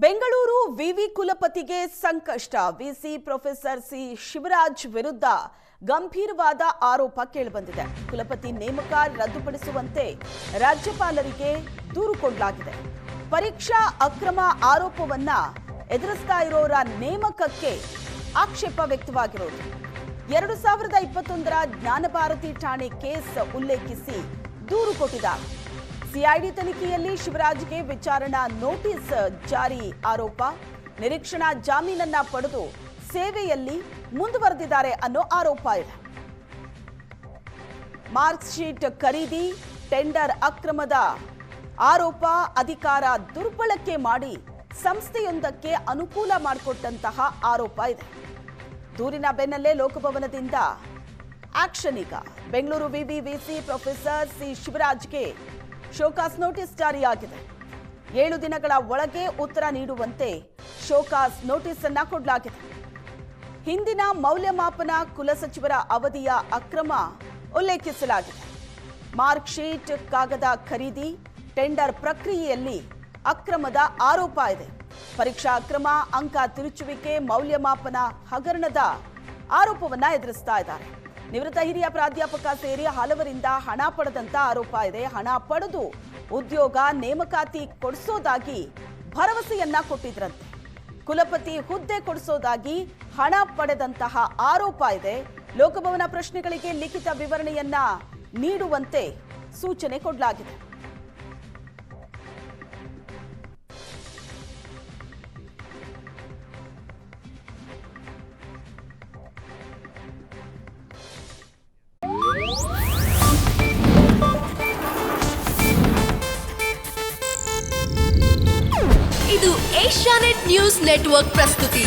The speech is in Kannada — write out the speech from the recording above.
ಬೆಂಗಳೂರು ವಿವಿ ಕುಲಪತಿಗೆ ಸಂಕಷ್ಟ. ವಿಸಿ ಪ್ರೊಫೆಸರ್ ಸಿ ಶಿವರಾಜ್ ವಿರುದ್ಧ ಗಂಭೀರವಾದ ಆರೋಪ ಕೇಳಿಬಂದಿದೆ. ಕುಲಪತಿ ನೇಮಕ ರದ್ದುಪಡಿಸುವಂತೆ ರಾಜ್ಯಪಾಲರಿಗೆ ದೂರು ಕೊಡಲಾಗಿದೆ. ಪರೀಕ್ಷಾ ಅಕ್ರಮ ಆರೋಪವನ್ನ ಎದುರಿಸ್ತಾ ಇರೋರ ನೇಮಕಕ್ಕೆ ಆಕ್ಷೇಪ ವ್ಯಕ್ತವಾಗಿರೋದು. 2021ರ ಜ್ಞಾನಭಾರತಿ ಠಾಣೆ ಕೇಸ್ ಉಲ್ಲೇಖಿಸಿ ದೂರು ಕೊಟ್ಟಿದ್ದಾರೆ. ಸಿಐಡಿ ತನಿಖೆಯಲ್ಲಿ ಶಿವರಾಜ್ಗೆ ವಿಚಾರಣಾ ನೋಟಿಸ್ ಜಾರಿ ಆರೋಪ. ನಿರೀಕ್ಷಣಾ ಜಾಮೀನನ್ನ ಪಡೆದು ಸೇವೆಯಲ್ಲಿ ಮುಂದುವರೆದಿದ್ದಾರೆ ಅನ್ನೋ ಆರೋಪ ಇದೆ. ಮಾರ್ಕ್ ಶೀಟ್ ಖರೀದಿ, ಟೆಂಡರ್ ಅಕ್ರಮದ ಆರೋಪ, ಅಧಿಕಾರ ದುರ್ಬಳಕೆ ಮಾಡಿ ಸಂಸ್ಥೆಯೊಂದಕ್ಕೆ ಅನುಕೂಲ ಮಾಡಿಕೊಟ್ಟಂತಹ ಆರೋಪ ಇದೆ. ದೂರಿನ ಬೆನ್ನಲ್ಲೇ ಲೋಕಭವನದಿಂದ ಆಕ್ಷನ್. ಈಗ ಬೆಂಗಳೂರು ವಿವಿ ವಿಸಿ ಪ್ರೊಫೆಸರ್ ಸಿ ಶಿವರಾಜ್ಗೆ ಶೋಕಾಸ್ ನೋಟಿಸ್ ಜಾರಿಯಾಗಿದೆ. 7 ದಿನಗಳ ಒಳಗೆ ಉತ್ತರ ನೀಡುವಂತೆ ಶೋಕಾಸ್ ನೋಟಿಸ್ ಅನ್ನ ಕೊಡಲಾಗಿದೆ. ಹಿಂದಿನ ಮೌಲ್ಯಮಾಪನ ಕುಲಸಚಿವರ ಅವಧಿಯ ಅಕ್ರಮ ಉಲ್ಲೇಖಿಸಲಾಗಿದೆ. ಮಾರ್ಕ್ ಶೀಟ್, ಕಾಗದ ಖರೀದಿ, ಟೆಂಡರ್ ಪ್ರಕ್ರಿಯೆಯಲ್ಲಿ ಅಕ್ರಮದ ಆರೋಪ ಇದೆ. ಪರೀಕ್ಷಾ ಅಕ್ರಮ, ಅಂಕ ತಿರುಚುವಿಕೆ, ಮೌಲ್ಯಮಾಪನ ಹಗರಣದ ಆರೋಪವನ್ನ ಎದುರಿಸ್ತಾ ಇದ್ದಾರೆ. ನಿವೃತ್ತ ಹಿರಿಯ ಪ್ರಾಧ್ಯಾಪಕ ಸೇರಿ ಹಲವರಿಂದ ಹಣ ಪಡೆದಂತ ಆರೋಪ ಇದೆ. ಹಣ ಪಡೆದು ಉದ್ಯೋಗ ನೇಮಕಾತಿ ಕೊಡಿಸೋದಾಗಿ ಭರವಸೆಯನ್ನ ಕೊಟ್ಟಿದ್ರಂತೆ. ಕುಲಪತಿ ಹುದ್ದೆ ಕೊಡಿಸೋದಾಗಿ ಹಣ ಪಡೆದಂತಹ ಆರೋಪ ಇದೆ. ಲೋಕಭವನ ಪ್ರಶ್ನೆಗಳಿಗೆ ಲಿಖಿತ ವಿವರಣೆಯನ್ನ ನೀಡುವಂತೆ ಸೂಚನೆ ಕೊಡಲಾಗಿದೆ. ಇದು ಏಷ್ಯಾನೆಟ್ ನ್ಯೂಸ್ ನೆಟ್ವರ್ಕ್ ಪ್ರಸ್ತುತಿ.